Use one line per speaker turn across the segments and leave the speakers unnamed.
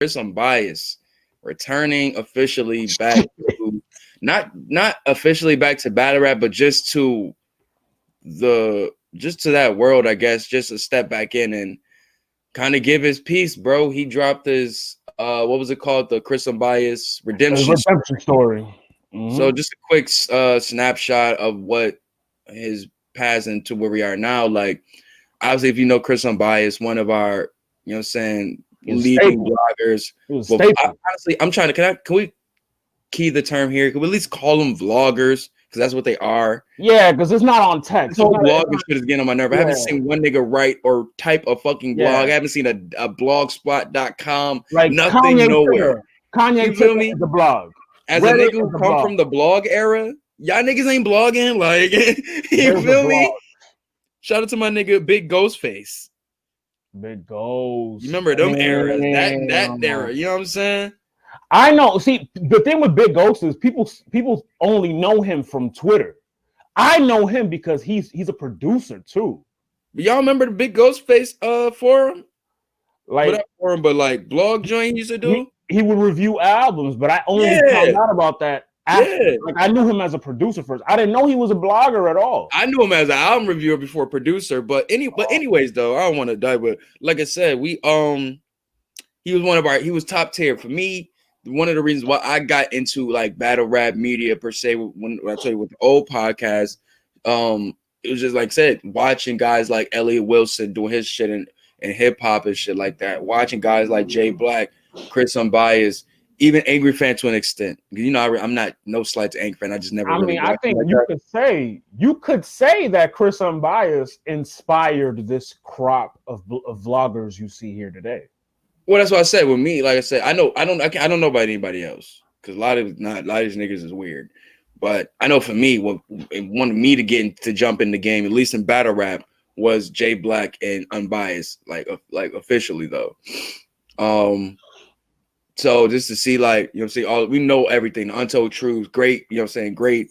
Chris Unbias returning officially back to not officially back to battle rap, but just to that world, I guess, just a step back in and kind of give his piece, bro. He dropped his what was it called? The Chris Unbias redemption
story.
Mm-hmm. So just a quick snapshot of what his path into where we are now. Like, obviously, if you know Chris Unbias, one of our, you know what I'm saying, leading bloggers. Well, honestly, I'm trying to can we key the term here? Can we at least call them vloggers? Because that's what they are.
Yeah, because it's not on text.
This whole blogging shit is getting on my nerve. I haven't seen one nigga write or type a fucking blog. I haven't seen a blogspot.com.
Like
nothing
Kanye
nowhere.
Kanye, you feel me? The blog.
As a nigga who come from the blog era, y'all niggas ain't blogging. Like, you feel me? Shout out to my nigga Big Ghostface.
Big Ghost.
You remember them eras? That era. You know what I'm saying?
I know. See, the thing with Big Ghost is people only know him from Twitter. I know him because he's a producer too.
Y'all remember the Big Ghostface forum?
Like
not forum, but like blog joint he used to do?
He would review albums, but I only found out about that after. Like I knew him as a producer first. I didn't know he was a blogger at all.
I knew him as an album reviewer before producer, but anyways though, I don't want to die, but like I said, he was he was top tier for me. One of the reasons why I got into like battle rap media per se, when I tell you with the old podcast, it was just like I said, watching guys like Elliot Wilson doing his shit and hip hop and shit like that. Watching guys like Jay Black, Chris Unbias, even Angry Fan to an extent. You know, I'm not no slight to Angry Fan. I just never.
I think you could say that Chris Unbias inspired this crop of vloggers you see here today.
Well, that's what I said with me. Like I said, I don't know about anybody else because a lot of these niggas is weird. But I know for me, what wanted me to jump in the game, at least in battle rap, was Jay Black and Unbiased, like officially though. So just to see we know everything, the untold truth, great, great,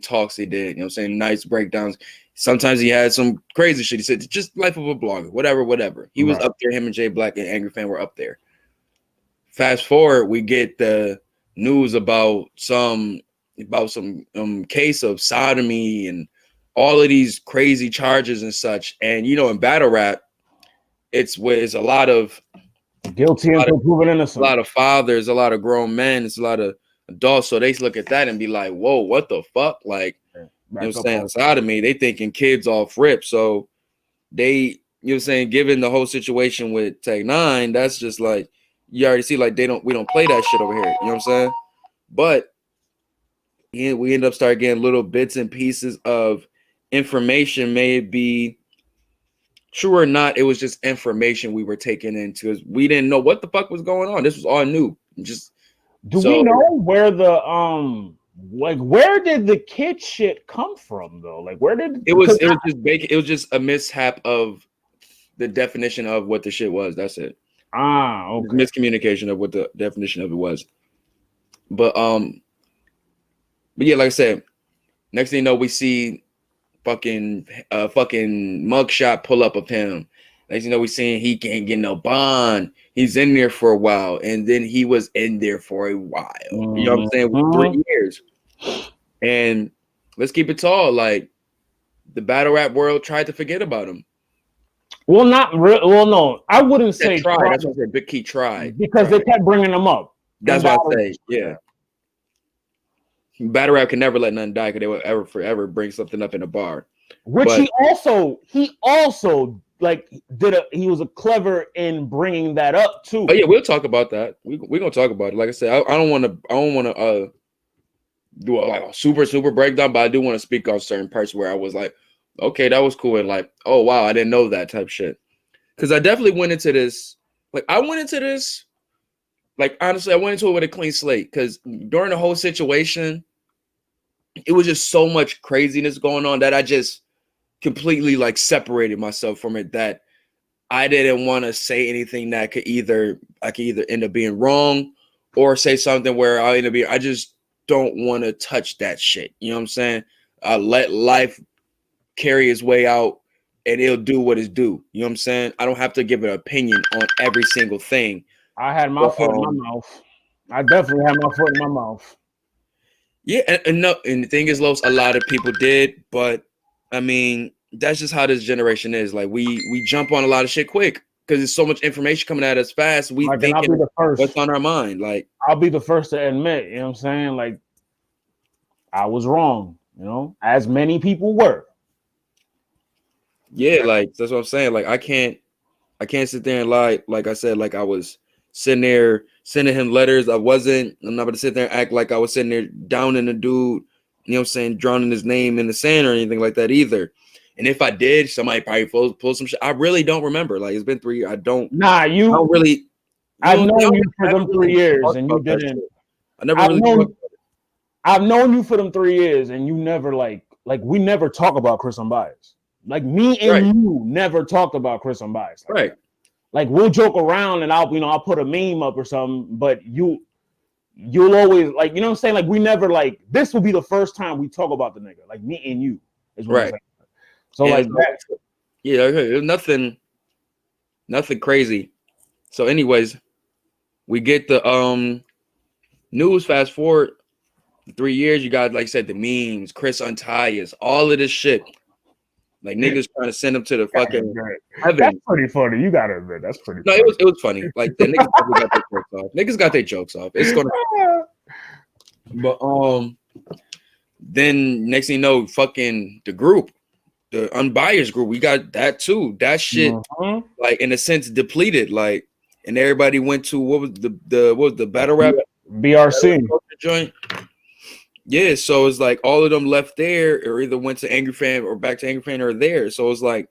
talks he did, nice breakdowns. Sometimes he had some crazy shit. He said, just life of a blogger, whatever. He was up there. Him and Jay Black and Angry Fan were up there. Fast forward, we get the news about some case of sodomy and all of these crazy charges and such. And, in battle rap, it's a lot of
guilty until proven innocent.
A lot of fathers, a lot of grown men, it's a lot of adults. So they look at that and be like, whoa, what the fuck? Like, sodomy, they thinking kids off rip. So they, given the whole situation with Tech 9, that's just like, you already see, like, we don't play that shit over here. You know what I'm saying? But we end up starting getting little bits and pieces of information, may it be true or not. It was just information we were taking into, because we didn't know what the fuck was going on. This was all new.
We know where the where did the kid shit come from though? Like, where did
it was just a mishap of the definition of what the shit was. That's it.
Okay.
Miscommunication of what the definition of it was. But yeah, like I said, next thing you know, we see fucking mugshot pull up of him. Next thing you know, we seeing he can't get no bond. He's in there for a while, and then he was in there for a while. You know what I'm saying? 3 years. And let's keep it tall. Like, the battle rap world tried to forget about him.
Well, not real. Well, no, I wouldn't say
tried. That's what I said. Big Key tried
because they kept bringing him up.
That's what I say. Yeah. Battle rap can never let nothing die because they will ever forever bring something up in a bar.
Which he also like he was a clever in bringing that up too.
Oh yeah, we'll talk about that. We're gonna talk about it. Like I said, I don't want to do a super breakdown, but I do want to speak on certain parts where I was like, okay, that was cool, and like, oh wow, I didn't know that type shit. Because I definitely went into this, like honestly, I went into it with a clean slate. Because during the whole situation, it was just so much craziness going on that I just completely like separated myself from it, that I didn't want to say anything that could either end up being wrong or say something where I just don't want to touch that shit. You know what I'm saying? Let life carry its way out and it'll do what it's due. You know what I'm saying? I don't have to give an opinion on every single thing,
I had my foot in my mouth. I definitely had my foot in my mouth.
Yeah, and no, and the thing is, Los, a lot of people did, but I mean, that's just how this generation is. Like we jump on a lot of shit quick because there's so much information coming at us fast. We
Like, and
thinking what's on our mind. Like,
I'll be the first to admit, you know what I'm saying? Like, I was wrong, you know, as many people were.
yeah, like that's what I'm saying. Like, I can't sit there and lie. Like I said, like I was sitting there sending him letters. I'm not gonna sit there and act like I was sitting there downing the dude, you know what I'm saying, drowning his name in the sand or anything like that either. And if I did, somebody probably pull some shit. I really don't remember. Like, it's been 3 years. I don't really.
I've known you for them 3 years and you didn't. I've known you for them 3 years and you never like we never talk about Chris Unbias. Like, me and you never talked about Chris Unbias.
Right.
Like, we'll joke around and I'll put a meme up or something, but you'll always, like, you know what I'm saying? Like, we never, like, this will be the first time we talk about the nigga. Like, me and you is what I'm saying. So, and like,
it was nothing crazy. So anyways, we get the news. Fast forward 3 years, you got, like I said, the memes, Chris Unbias, all of this shit. Like, niggas trying to send him to the fucking heaven.
That's pretty funny. You gotta admit, that's pretty funny.
No, it was funny. Like, the niggas got their jokes off. Niggas got their jokes off. It's gonna but then next thing you know, fucking the group, the Unbiased group, we got that too. That shit, like, in a sense, depleted. Like, and everybody went to what was the battle rap
BRC
joint. Yeah, so it's like all of them left there, or either went to Angry Fan or back to Angry Fan, or there. So it's like,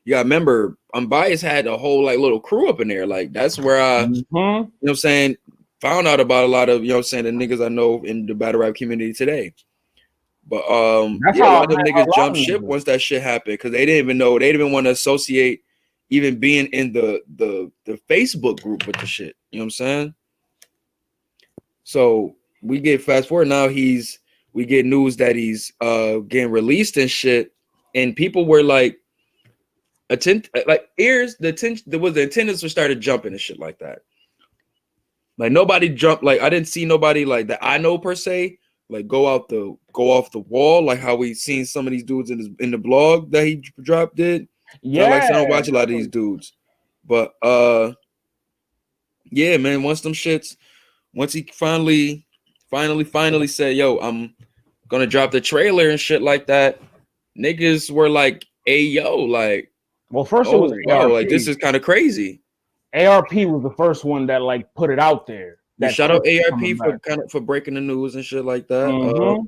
you gotta remember, Unbiased had a whole like little crew up in there. Like, that's where I, you know what I'm saying, found out about a lot of, you know what I'm saying, the niggas I know in the battle rap community today. But a lot of them niggas jumped ship once that shit happened, because they didn't even know, they didn't even want to associate even being in the Facebook group with the shit. You know what I'm saying? So we get fast forward now, we get news that he's getting released and shit, and people were like, the attendance was started jumping and shit like that. Like, nobody jumped, like, I didn't see nobody like that I know per se, like, go off the wall, like how we seen some of these dudes in the blog that he dropped did.
Yeah,
so, like, I don't watch a lot of these dudes, but yeah, man, once he finally said, yo, I'm gonna drop the trailer and shit like that, niggas were like, hey, yo, like,
well, first it was ARP.
Like, this is kind of crazy.
ARP was the first one that like put it out there.
Shout out ARP for breaking the news and shit like that.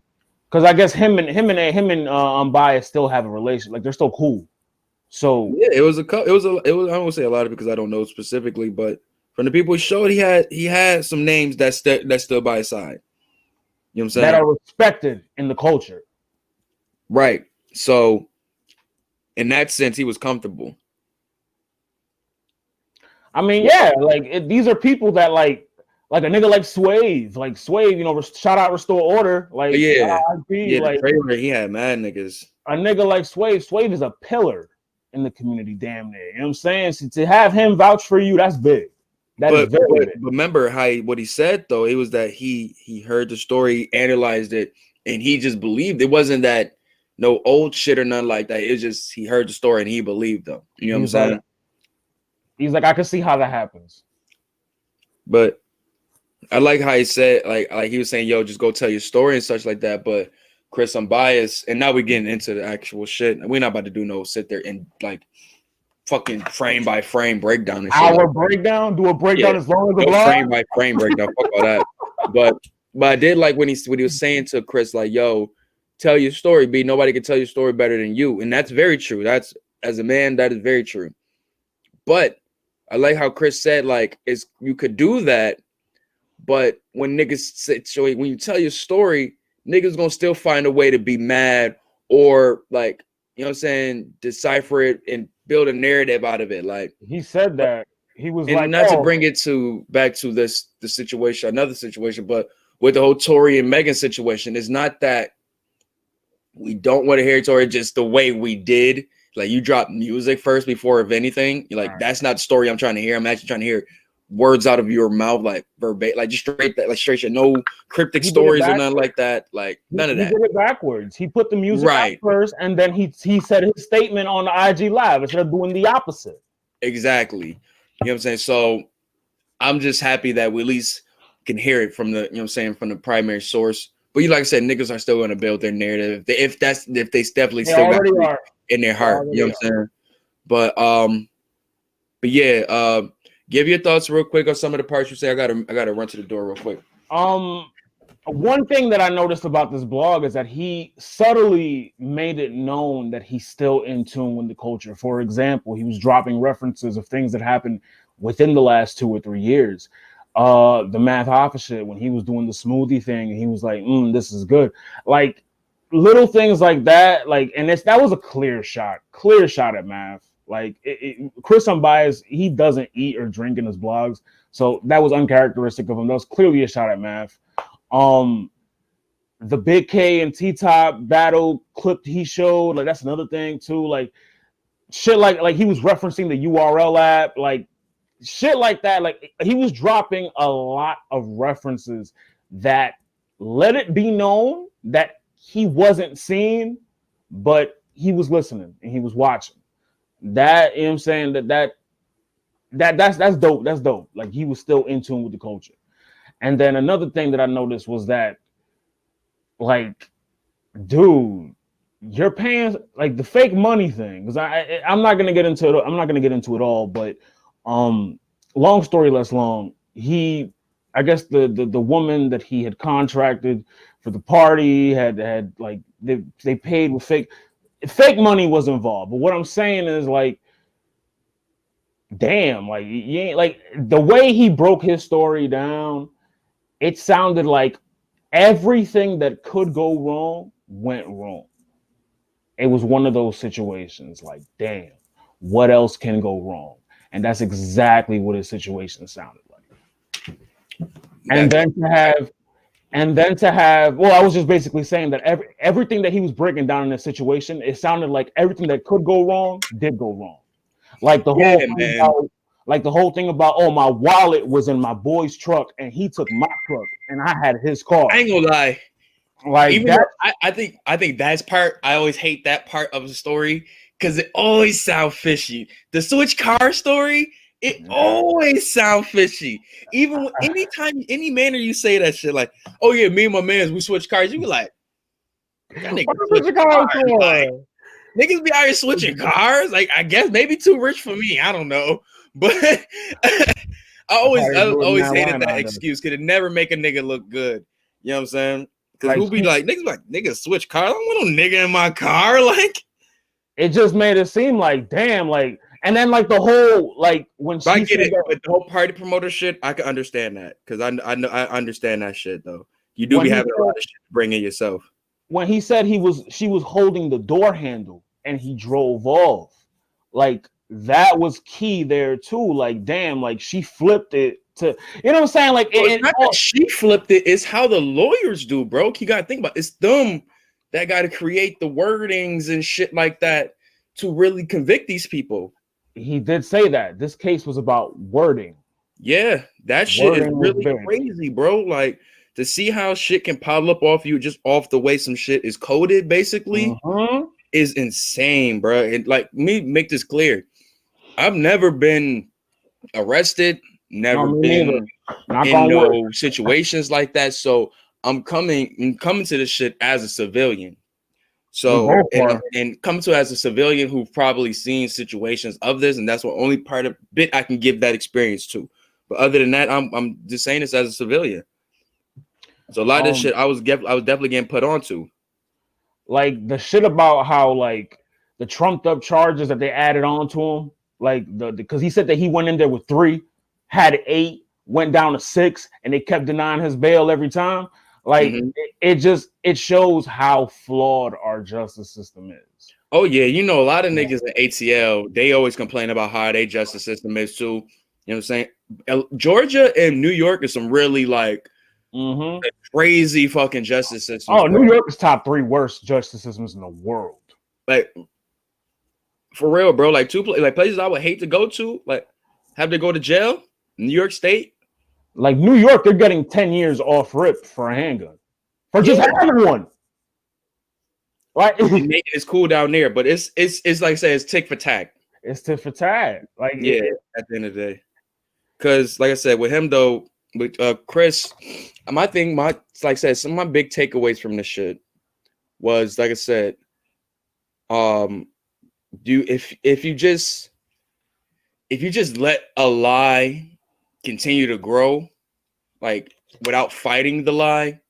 Because I guess him and Unbiased still have a relation, like they're still cool. So
yeah, it was I won't say a lot of it because I don't know specifically, but from the people he showed, he had some names that stood by his side. You know what I'm saying?
That are respected in the culture.
Right. So in that sense, he was comfortable.
I mean, yeah, like these are people that like a nigga like Swave, you know, shout out Restore Order, like
the trailer, he had mad niggas.
A nigga like Swave is a pillar in the community, damn near. You know what I'm saying? So to have him vouch for you, that's big. But
remember what he said though, it was that he heard the story, analyzed it, and he just believed. It wasn't that no old shit or nothing like that. It was just he heard the story and he believed them. You know what I'm saying?
He's like, I can see how that happens.
But I like how he said, like he was saying, yo, just go tell your story and such like that. But Chris Unbiased, and now we're getting into the actual shit. We're not about to do no sit there and like fucking frame by frame breakdown and shit.
Breakdown? Do a breakdown as long as the blog?
Frame by frame breakdown. Fuck all that. But I did like when he was saying to Chris, like, yo, tell your story, B. Nobody can tell your story better than you. And that's very true. That's, as a man, that is very true. But I like how Chris said, like, you could do that, but when niggas say, when you tell your story, niggas gonna still find a way to be mad or, like, you know what I'm saying, decipher it and build a narrative out of it. Like,
he said that he was,
and
like,
not to bring it back to the situation, another situation, but with the whole Tory and Megan situation, it's not that we don't want to hear Tory, just the way we did. Like, you drop music first before of anything. You're like, that's not the story I'm trying to hear. I'm actually trying to hear words out of your mouth, like verbatim, like just straight that, like straight shit, no cryptic stories or nothing like that, like none of that.
He did it backwards. He put the music out
Right.
first, and then he said his statement on the IG Live instead of doing the opposite.
Exactly. You know what I'm saying? So I'm just happy that we at least can hear it from the, you know what I'm saying, from the primary source. But you, like I said, niggas are still going to build their narrative. If they definitely still got it in their heart. You know what I'm saying? But yeah, give your thoughts real quick on some of the parts you say. I gotta run to the door real quick.
One thing that I noticed about this blog is that he subtly made it known that he's still in tune with the culture. For example, he was dropping references of things that happened within the last 2 or 3 years. The Math Hoffa shit, when he was doing the smoothie thing, and he was like, this is good. Like little things like that. Like, and that was a clear shot at Math. Like Chris Unbias, he doesn't eat or drink in his blogs. So that was uncharacteristic of him. That was clearly a shot at Math. The Big K and T-Top battle clip he showed, like that's another thing too. Like shit like he was referencing the URL app, like shit like that. Like he was dropping a lot of references that let it be known that he wasn't seen, but he was listening and he was watching. That, you know what I'm saying, that's dope. That's dope. Like he was still in tune with the culture. And then another thing that I noticed was that, like, dude, you're paying like the fake money thing. Because I'm not gonna get into it. I'm not gonna get into it all. But long story less long. I guess the woman that he had contracted for the party had like they paid with fake money was involved. But what I'm saying is like, damn, like you ain't like the way he broke his story down. It sounded like everything that could go wrong went wrong. It was one of those situations like, damn, what else can go wrong? And that's exactly what his situation sounded like. And then to have, well, I was just basically saying that everything that he was breaking down in this situation, it sounded like everything that could go wrong did go wrong. Like the whole thing about, oh, my wallet was in my boy's truck and he took my truck and I had his car.
I ain't gonna lie.
Like
even that, I think that's part. I always hate that part of the story because it always sounds fishy. The switch car story, it always sounds fishy. Even anytime, any manner you say that shit, like, oh yeah, me and my mans, we switch cars. You be like, that nigga switch cars. Like, niggas be out here switching cars. Like, I guess maybe too rich for me. I don't know. But I always hated that excuse because it never make a nigga look good. You know what I'm saying? Because who be like, niggas switch cars. I don't want no nigga in my car. Like,
it just made it seem like, damn, like, and then like the whole, like, when she
get it, but the whole party promoter shit, I can understand that because I understand that shit though. You do be having a lot of shit to bring in yourself.
When he said she was holding the door handle and he drove off, like that was key there too. Like, damn, like she flipped it to, you know what I'm saying? Like,
it's not that she flipped it, it's how the lawyers do, bro. You gotta think about it. It's them that gotta create the wordings and shit like that to really convict these people.
He did say that this case was about wording.
Yeah, that shit is really crazy, bro. Like, to see how shit can pile up off you just off the way some shit is coded, basically, is insane, bro. And like, me make this clear, I've never been arrested, never been in no situations like that. So I'm coming to this shit as a civilian. So and come to as a civilian who've probably seen situations of this, and that's the only part of bit I can give that experience to. But other than that, I'm just saying this as a civilian. So a lot of this shit I was definitely getting put onto.
Like the shit about how like the trumped up charges that they added on to him, like because he said that he went in there with 3, had 8, went down to 6, and they kept denying his bail every time. Like it shows how flawed our justice system is.
Oh yeah, you know, a lot of niggas in ATL, they always complain about how their justice system is too. You know what I'm saying? Georgia and New York is some really like crazy fucking justice system.
Oh, New York is top 3 worst justice systems in the world.
Like, for real, bro. Like places I would hate to go to, like have to go to jail. New York State.
Like New York, they're getting 10 years off rip for a handgun for just having one. Right?
And making it's cool down there, but it's like I said, it's tick for tack.
It's tit for tat. Like
at the end of the day. Because like I said, with him though, with Chris, like I said, some of my big takeaways from this shit was, like I said, if you just let a lie continue to grow, like without fighting the lie,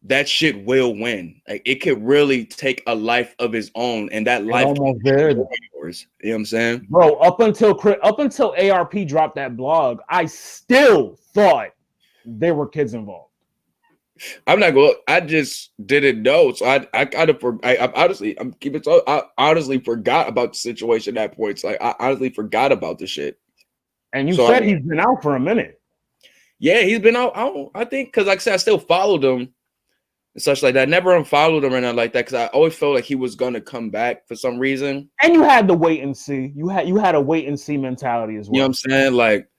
that shit will win. Like it could really take a life of its own, and that life
almost did.
Yours. You know what I'm saying,
bro? Up until ARP dropped that blog, I still thought there were kids involved.
I'm not going. I just didn't know, so I honestly, I'm keeping it. I honestly forgot about the situation at that point. So I honestly forgot about the shit.
And you said he's been out for a minute.
Yeah, he's been out. I think because, like I said, I still followed him and such like that. Never unfollowed him or nothing like that because I always felt like he was gonna come back for some reason.
And you had to wait and see. You had a wait and see mentality as well.
You know what I'm saying? Like,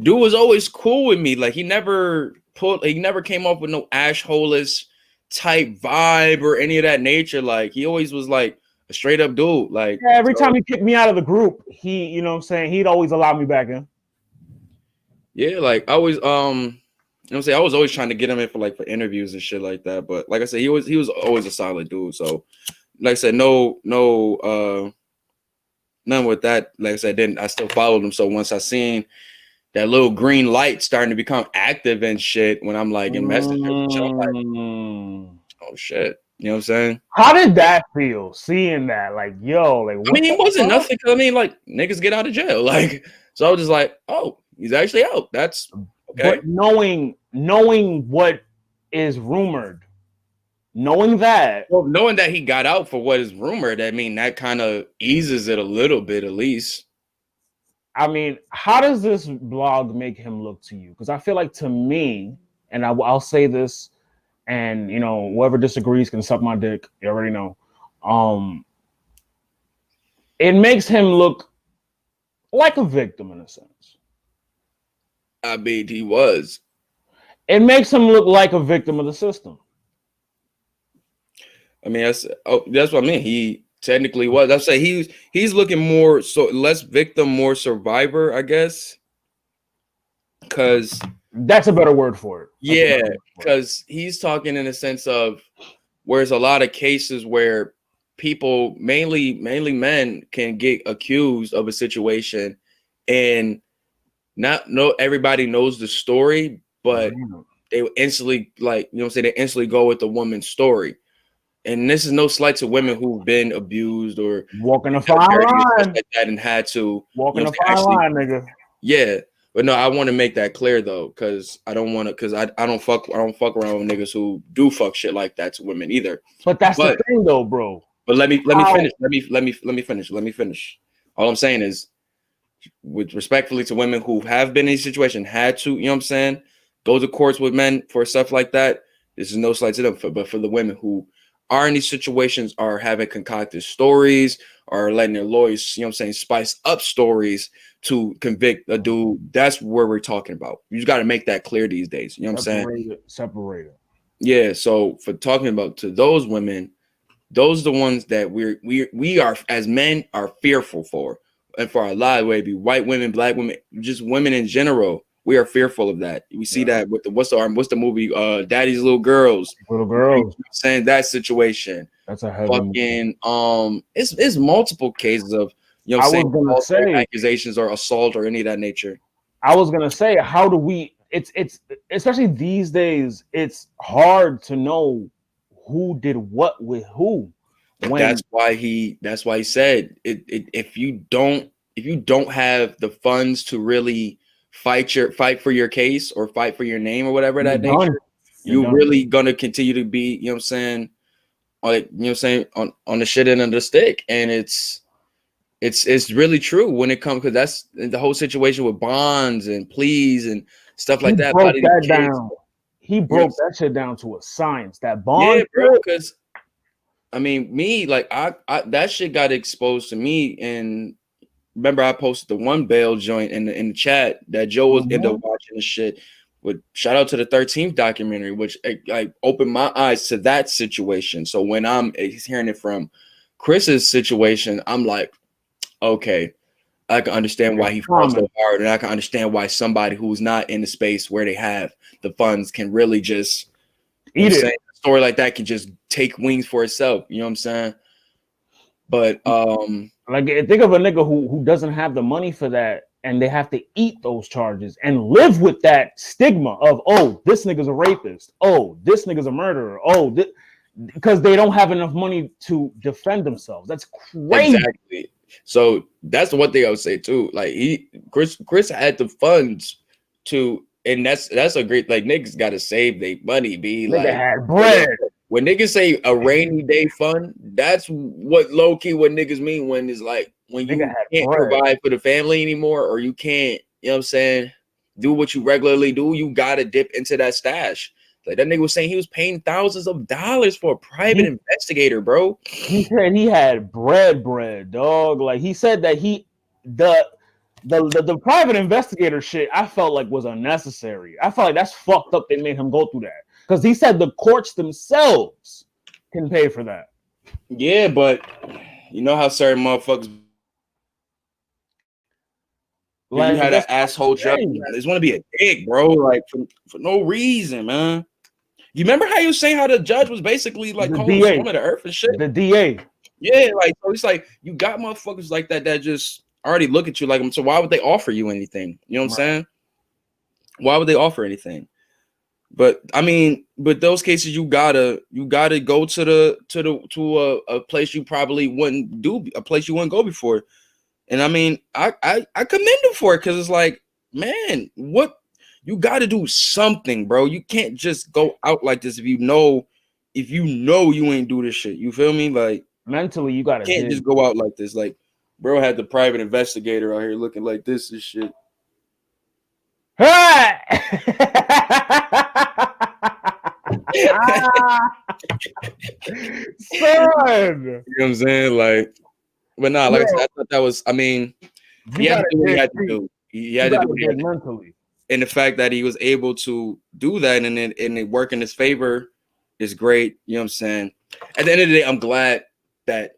dude was always cool with me. Like, he never came off with no ashhole-ish type vibe or any of that nature. Like, he always was like a straight up dude. Like,
yeah, every time he kicked me out of the group, he, you know what I'm saying, he'd always allow me back in.
Yeah, like I always, you know what I'm saying, I was always trying to get him in for interviews and shit like that. But like I said, he was always a solid dude. So, like I said, no, none with that. Like I said, I still followed him. So once I seen that little green light starting to become active and shit, when I'm like in messages, I'm like, oh shit. You know what I'm saying?
How did that feel? Seeing that, like, yo, like,
I mean, it wasn't nothing. I mean, like, niggas get out of jail, like, so I was just like, oh, he's actually out. That's okay.
But knowing what is rumored, knowing that
he got out for what is rumored, I mean, that kind of eases it a little bit, at least.
I mean, how does this blog make him look to you? Because I feel like, to me, and I'll say this, and you know, whoever disagrees can suck my dick. You already know. It makes him look like a victim in a sense.
I mean, he was.
It makes him look like a victim of the system.
I mean, that's what I mean. He technically was. I say he's looking more so less victim, more survivor, I guess. Because
that's a better word for it.
Yeah, because he's talking in a sense of where's a lot of cases where people, mainly men, can get accused of a situation and not everybody knows the story, but they instantly, like, you know what I'm saying, they instantly go with the woman's story. And this is no slight to women who've been abused or
walking a fine line
like that and had to
walking a fine line, nigga.
Yeah. But no, I want to make that clear though, because I don't want to, because I don't fuck around with niggas who do fuck shit like that to women either.
But that's the thing though, bro.
But let me finish. Let me finish. All I'm saying is, with respectfully to women who have been in a situation, had to, you know what I'm saying, go to courts with men for stuff like that. This is no slight to them, but for the women who are in these situations, are having concocted stories, or letting their lawyers, you know what I'm saying, spice up stories to convict a dude, that's where we're talking about. You just got to make that clear these days. You know what I'm saying?
Separate it.
Yeah. So for talking about to those women, those are the ones that we are as men are fearful for, and for our lives, whether it be white women, black women, just women in general, we are fearful of that. We see that with what's the movie, Daddy's Little Girls.
You know,
saying that situation.
That's a heavy
fucking it's multiple cases of, you know what I'm saying, accusations or assault or any of that nature.
I was gonna say, how do we, it's especially these days, it's hard to know who did what with who.
That's why he said it, if you don't have the funds to really fight for your case or fight for your name or whatever that nature, you're really gonna continue to be, you know what I'm saying, like, you know what I'm saying, on the shit end of the stick. And it's really true when it comes, because that's the whole situation with bonds and pleas and stuff like that.
He broke that shit down to a science. That bond,
yeah, bro. Because I mean, me, like, I that shit got exposed to me in remember I posted the one bail joint in the chat that Joe was ended up watching the shit. With shout out to the 13th documentary, which like opened my eyes to that situation. So when I'm hearing it from Chris's situation, I'm like, okay, I can understand why he fought so hard, and I can understand why somebody who's not in the space where they have the funds can really just
eat it.
A story like that can just take wings for itself. You know what I'm saying? But
like think of a nigga who doesn't have the money for that, and they have to eat those charges and live with that stigma of, oh, this nigga's a rapist, oh, this nigga's a murderer, oh, because they don't have enough money to defend themselves. That's crazy.
Exactly. So that's the one thing I would say too. Like Chris had the funds to, and that's a great, like, niggas gotta save their money. Be
Nigga
like
had bread.
When niggas say a rainy day fund, that's what low key what niggas mean when it's like when you can't provide for the family anymore, or you can't, you know what I'm saying, do what you regularly do. You gotta dip into that stash. Like that nigga was saying he was paying thousands of dollars for a private investigator, bro.
He said he had bread, dog. Like he said that the private investigator shit, I felt like was unnecessary. I felt like that's fucked up. They made him go through that because he said the courts themselves can pay for that.
Yeah, but you know how certain motherfuckers, like, you had an asshole judge. They just want to be a dick, bro. Like for no reason, man. You remember how you were saying how the judge was basically like calling the scum of the earth and shit?
The DA.
Yeah, like so it's like you got motherfuckers like that just already look at you like them. So why would they offer you anything? You know what I'm saying? Why would they offer anything? But I mean, but those cases you gotta go to a place you probably wouldn't do, a place you wouldn't go before. And I mean, I commend him for it because it's like, man, what you got to do something, bro. You can't just go out like this if you know you ain't do this shit. You feel me? Like
mentally, you gotta
can't just go out like this. Like, bro had the private investigator out here looking like this and shit.
Hey! Son,
you know what I'm saying? Like, but nah, like I said, I thought that was. I mean, he had to do what he had to do. He had to do what he had to do mentally. And the fact that he was able to do that and it work in his favor is great. You know what I'm saying? At the end of the day, I'm glad that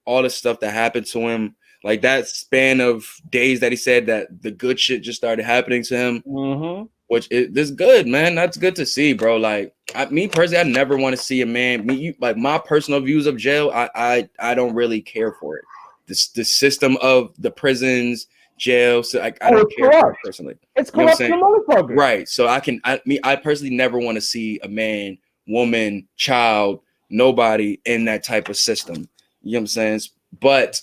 all the stuff that happened to him, like that span of days that he said that the good shit just started happening to him, which is good, man. That's good to see, bro. Like me personally, I never want to see a man. Like my personal views of jail, I don't really care for it. The system of the prisons, jail, so I don't care for it personally.
It's corrupt, motherfucker.
Right. So I personally never want to see a man, woman, child, nobody in that type of system. You know what I'm saying? But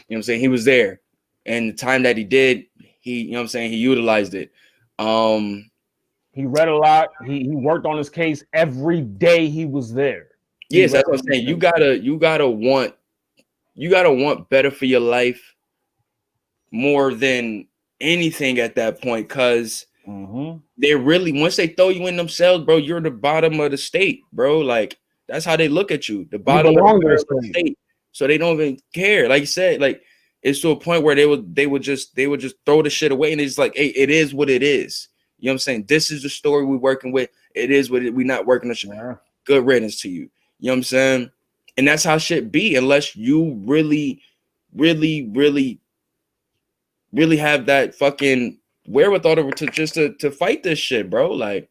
you know what I'm saying, he was there, and the time that he did, you know what I'm saying, he utilized it.
He read a lot. He worked on his case every day he was there.
Yes, that's what I'm saying. You gotta want better for your life more than anything at that point, because they really, once they throw you in themselves, bro, you're the bottom of the state, bro. Like that's how they look at you, the bottom of the state. So they don't even care. Like you said, like it's to a point where they would just throw the shit away, and it's like, hey, it is what it is. You know what I'm saying? This is the story we're working with. It is what we're not working on. Yeah. Good riddance to you. You know what I'm saying? And that's how shit be, unless you really have that fucking wherewithal to fight this shit, bro. Like,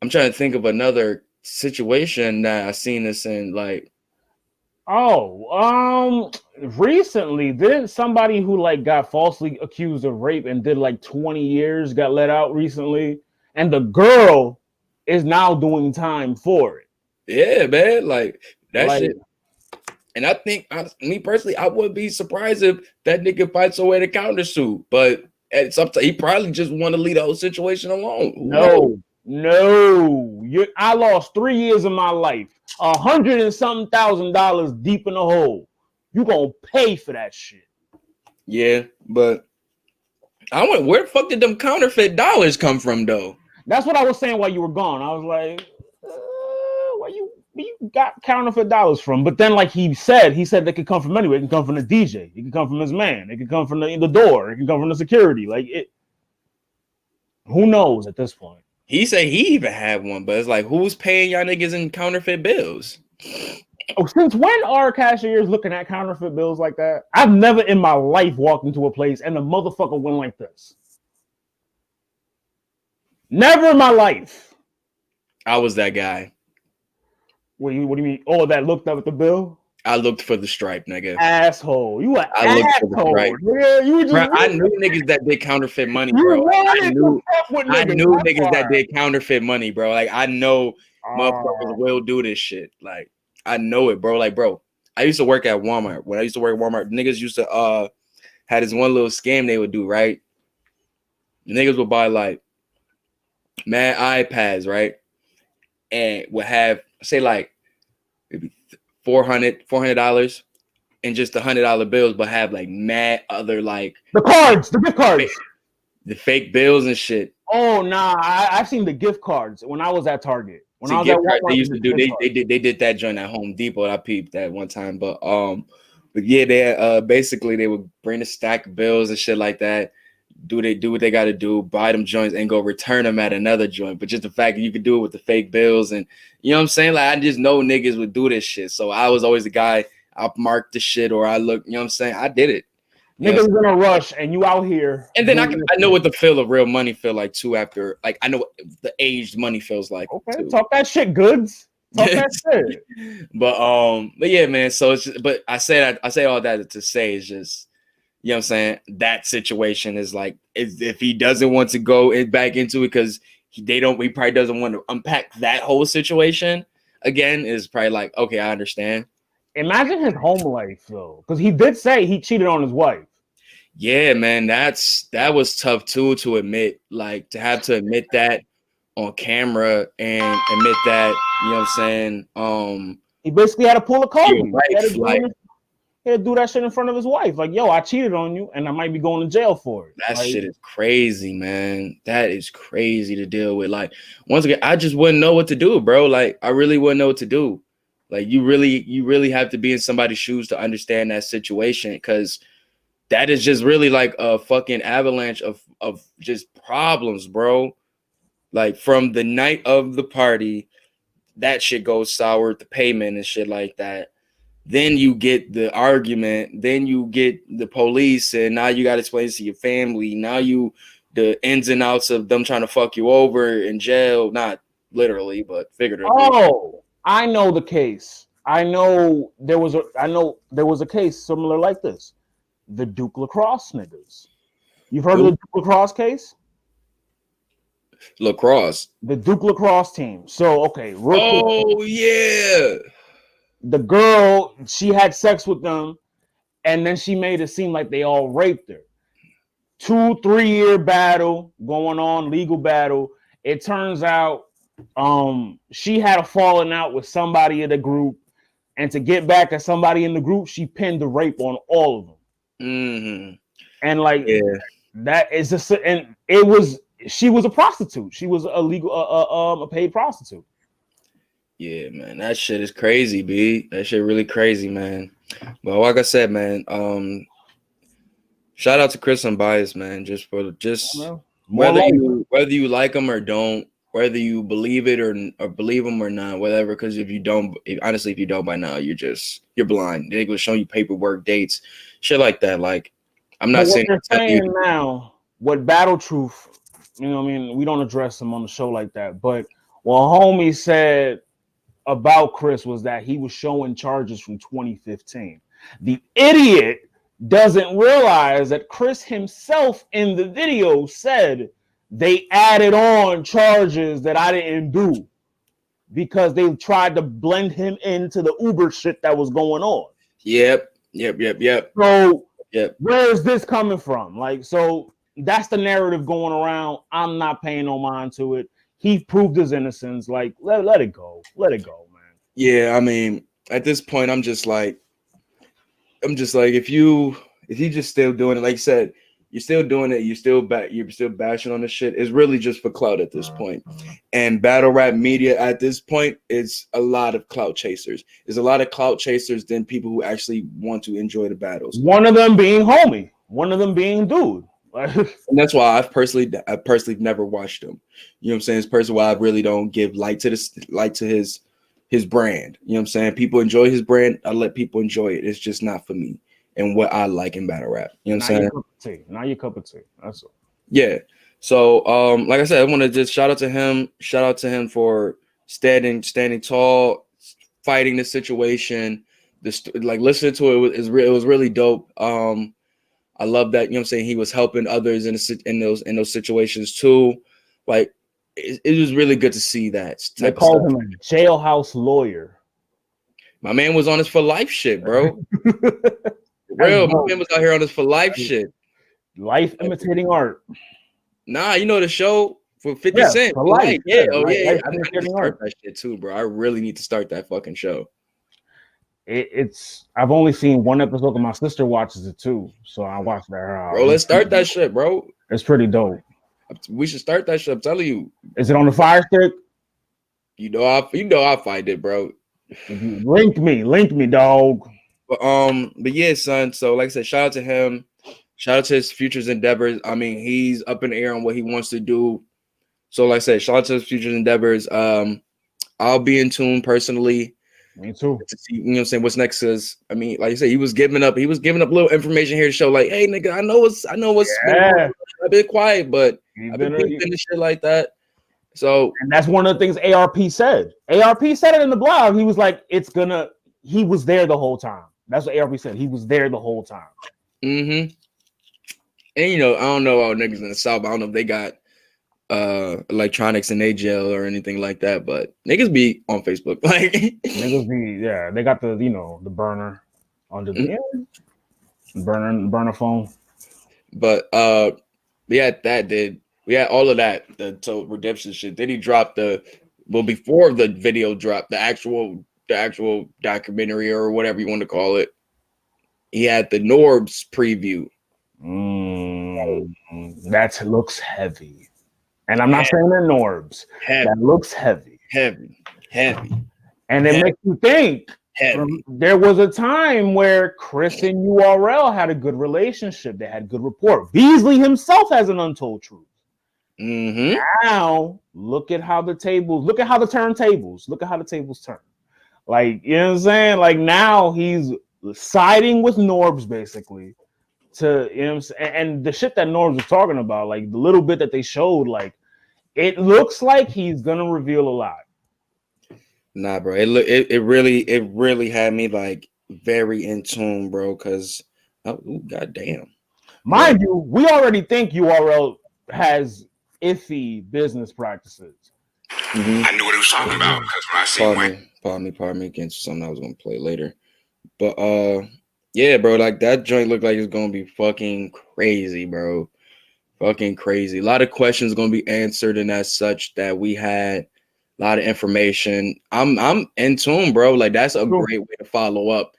I'm trying to think of another situation that I seen this in, like.
Recently, didn't somebody who like got falsely accused of rape and did like 20 years got let out recently, and the girl is now doing time for it? Yeah,
man, like that shit. And I think, me personally, I wouldn't be surprised if that nigga fights away to countersuit. But at some time, he probably just want to leave the whole situation alone.
No. I lost 3 years of my life, $100 and something thousand deep in the hole. You gonna pay for that shit?
Yeah, but where the fuck did them counterfeit dollars come from, though?
That's what I was saying while you were gone. I was like, you got counterfeit dollars from? But then, like he said they could come from anywhere. It can come from the DJ. It can come from his man. It can come from the door. It can come from the security. Like it. Who knows at this point?
He said he even had one, but it's like, who's paying y'all niggas in counterfeit bills?
Oh, since when are cashiers looking at counterfeit bills like that? I've never in my life walked into a place and the motherfucker went like this. Never in my life.
I was that guy.
What do you mean? Oh, that looked up at the bill?
I looked for the stripe, nigga.
Asshole. You an
I looked
asshole.
for the stripe.
Yeah, you just,
bro, I knew niggas that did counterfeit money, bro. I knew niggas that did counterfeit money, bro. Like, I know motherfuckers will do this shit. Like, I know it, bro. Like, bro, I used to work at Walmart. When I used to work at Walmart, niggas used to had this one little scam they would do, right? Niggas would buy like mad iPads, right? And would have, say, like maybe $400 and just $100 bills, but have like mad other like
the gift cards,
the fake bills and shit.
Oh nah, I've seen the gift cards when I was at Target. When I was at Walmart,
they used to do they did that joint at Home Depot. I peeped that one time, but yeah, they basically they would bring a stack of bills and shit like that. Do what they got to do, buy them joints and go return them at another joint. But just the fact that you could do it with the fake bills, and you know what I'm saying, like I just know niggas would do this shit. So I was always the guy. I marked the shit, or I look, you know what I'm saying. I did it.
Niggas in a rush, and you out here.
And then I know what the feel of real money feel like too. After like I know what the aged money feels like.
Okay,
too.
Talk that shit, goods. Talk that shit.
But yeah, man. So it's just, but I say all that to say is just. You know what I'm saying? That situation is like if he doesn't want to go back into it because he probably doesn't want to unpack that whole situation again, is probably like, okay, I understand.
Imagine his home life though, because he did say he cheated on his wife.
Yeah, man, that was tough too to admit, like to have to admit that on camera and admit that, you know what I'm saying?
He basically had to pull a Kobe. He had to do that shit in front of his wife. Like, yo, I cheated on you and I might be going to jail for it.
That shit is crazy, man. That is crazy to deal with. Like, once again, I just wouldn't know what to do, bro. Like, I really wouldn't know what to do. Like, you really have to be in somebody's shoes to understand that situation, because that is just really like a fucking avalanche of just problems, bro. Like, from the night of the party, that shit goes sour, the payment and shit like that. Then you get the argument. Then you get the police, and now you got to explain to your family. Now the ins and outs of them trying to fuck you over in jail, not literally, but figuratively.
Oh, I know the case. I know there was a case similar like this. The Duke Lacrosse niggas. You've heard of the Duke Lacrosse case?
Lacrosse.
The Duke Lacrosse team. So, okay.
Yeah.
The girl, she had sex with them, and then she made it seem like they all raped her. 2-3 year battle going on, legal battle. It turns out she had a falling out with somebody in the group, and to get back at somebody in the group, she pinned the rape on all of them.
Mm-hmm.
And like, that is just, and she was a prostitute. She was a paid prostitute.
Yeah, man, that shit is crazy, B. That shit really crazy, man. But like I said, man, shout out to Chris Unbias, man, whether you like him or don't, whether you believe it or believe him or not, whatever. Because if you don't by now, you're blind. They will show you paperwork, dates, shit like that. Like, I'm not saying
now. What Battle Truth, you know what I mean? We don't address him on the show like that, but what homie said about Chris was that he was showing charges from 2015. The idiot doesn't realize that Chris himself in the video said they added on charges that I didn't do because they tried to blend him into the Uber shit that was going on.
Yep.
So where is this coming from? Like, so that's the narrative going around. I'm not paying no mind to it. He proved his innocence. Like, let it go. Let it go, man.
Yeah, I mean, at this point, I'm just like, if you just still doing it, like you said, You're still doing it. You're still bashing on the shit. It's really just for clout at this point. And battle rap media at this point is a lot of clout chasers. There's a lot of clout chasers than people who actually want to enjoy the battles.
One of them being homie. One of them being dude.
And that's why I personally never watched him. You know what I'm saying? It's personally why I really don't give light to his brand. You know what I'm saying? People enjoy his brand. I let people enjoy it. It's just not for me and what I like in battle rap. You know what I'm saying?
Not your cup of tea. That's all.
Yeah. So like I said, I want to just shout out to him for standing tall, fighting the situation. Like listening to it was really dope. I love that, you know what I'm saying, he was helping others in those situations too. Like it was really good to see that.
They called him a jailhouse lawyer.
My man was on his for life shit, bro. Real, my man was out here on his for life shit.
Life imitating art.
Nah, you know the show for 50 Cent.
For life.
Yeah. Oh yeah. I need to start that shit too, bro. I really need to start that fucking show.
I've only seen one episode, and my sister watches it too, so I watched that.
Bro, let's start that shit, bro.
It's pretty dope.
We should start that shit. I'm telling you.
Is it on the Fire Stick?
You know I'll find it, bro.
Link me, dog.
But yeah, son. So like I said, shout out to him. Shout out to his futures endeavors. I mean, he's up in the air on what he wants to do. So like I said, shout out to his futures endeavors. I'll be in tune personally.
Me too.
To see, you know what I'm saying, what's next is, I mean, like you said, he was giving up little information here to show, like, hey nigga, I know what's I've been quiet, but I've been doing shit like that. So, and
that's one of the things ARP said. ARP said it in the blog. He was like, he was there the whole time. That's what ARP said. He was there the whole time.
Mm-hmm. And you know, I don't know all niggas in the South. I don't know if they got electronics in their jail or anything like that, but niggas be on Facebook. Like
niggas be, yeah, they got the, you know, the burner under the burner phone.
But we had all of that, the redemption shit. Then he dropped before the video dropped, the actual documentary or whatever you want to call it. He had the Norbs preview.
That looks heavy. And I'm not saying they're Norbs. That looks heavy.
Heavy.
And it makes you think. There was a time where Chris and URL had a good relationship. They had good rapport. Beasley himself has an untold truth.
Mm-hmm.
Now, look at how the tables turn. Like, you know what I'm saying? Like, now he's siding with Norbs, basically. To, you know what I'm saying? And the shit that Norbs was talking about, like the little bit that they showed, like it looks like he's gonna reveal a lot.
Nah, bro. It really had me like very in tune, bro. Cause goddamn.
Mind you, we already think URL has iffy business practices.
Mm-hmm. I knew what he was talking about because when I see
pardon me against something I was gonna play later. But yeah, bro, like that joint looked like it's gonna be fucking crazy, bro. Fucking crazy. A lot of questions gonna be answered, and as such that we had a lot of information. I'm in tune, bro. Like that's a great way to follow up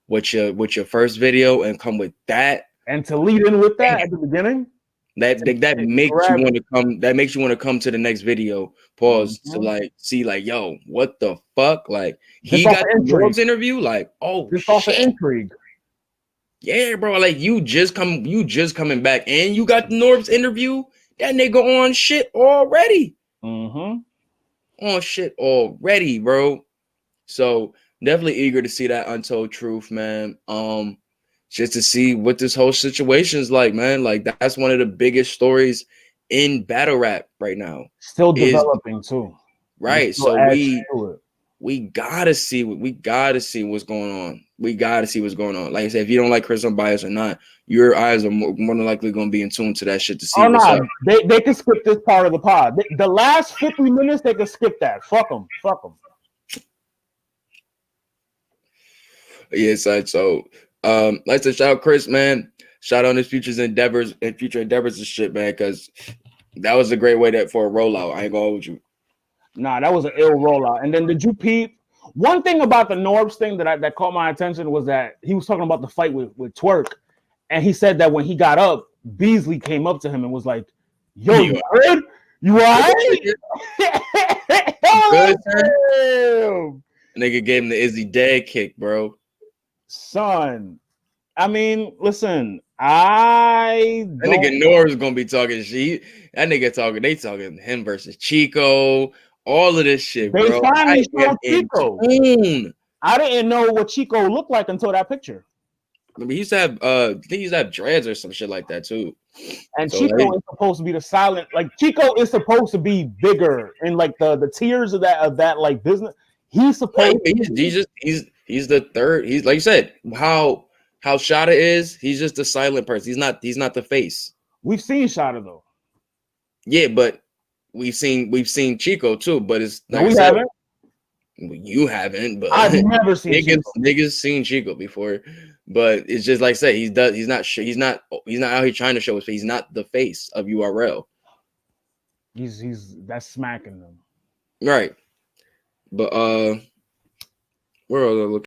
with your first video and come with that.
And to lead in with that at the beginning.
That makes you want to come. That makes you want to come to the next video. Pause to like see like, yo, what the fuck? Like he got the Norbs interview. Like, oh,
just off of intrigue.
Yeah, bro. Like you just coming back, and you got the Norbs interview. That nigga on shit already.
Mm-hmm.
On shit already, bro. So definitely eager to see that untold truth, man. Just to see what this whole situation is like, man. Like that's one of the biggest stories in battle rap right now.
Still developing too.
Right. So we gotta see what's going on. We gotta see what's going on. Like I said, if you don't like Chris Unbias or not, your eyes are more than likely gonna be in tune to that shit to see.
Oh no, they can skip this part of the pod. The last 50 minutes, they can skip that. Fuck them.
Yeah, so like I said, shout out Chris, man. Shout out on his future endeavors and shit, man, because that was a great way for a rollout. I ain't gonna hold you.
Nah, that was an ill rollout. And then did you peep? One thing about the Norbs thing that caught my attention was that he was talking about the fight with Twerk, and he said that when he got up, Beasley came up to him and was like, "Yo, you good? You alright?"
Good, nigga gave him the Izzy dad kick, bro.
Son, I mean, listen, that
nigga Norris gonna be talking shit. That nigga talking. They talking him versus Chico. All of this shit,
they
bro.
finally showed Chico. I didn't know what Chico looked like until that picture.
I mean, he used to have I think he used to have dreads or some shit like that too.
And so Chico is supposed to be the silent, like Chico is supposed to be bigger in like the tiers of that like business. He's supposed
he's the third. He's like you said, how Shada is, he's just a silent person. He's not the face.
We've seen Shada though.
Yeah, but we've seen Chico too, but it's like
no, we haven't.
You haven't, but
I've never seen
niggas seen Chico before. But it's just like I say, he's not out here trying to show his face. He's not the face of URL.
That's smacking them.
Right. But where are they looking?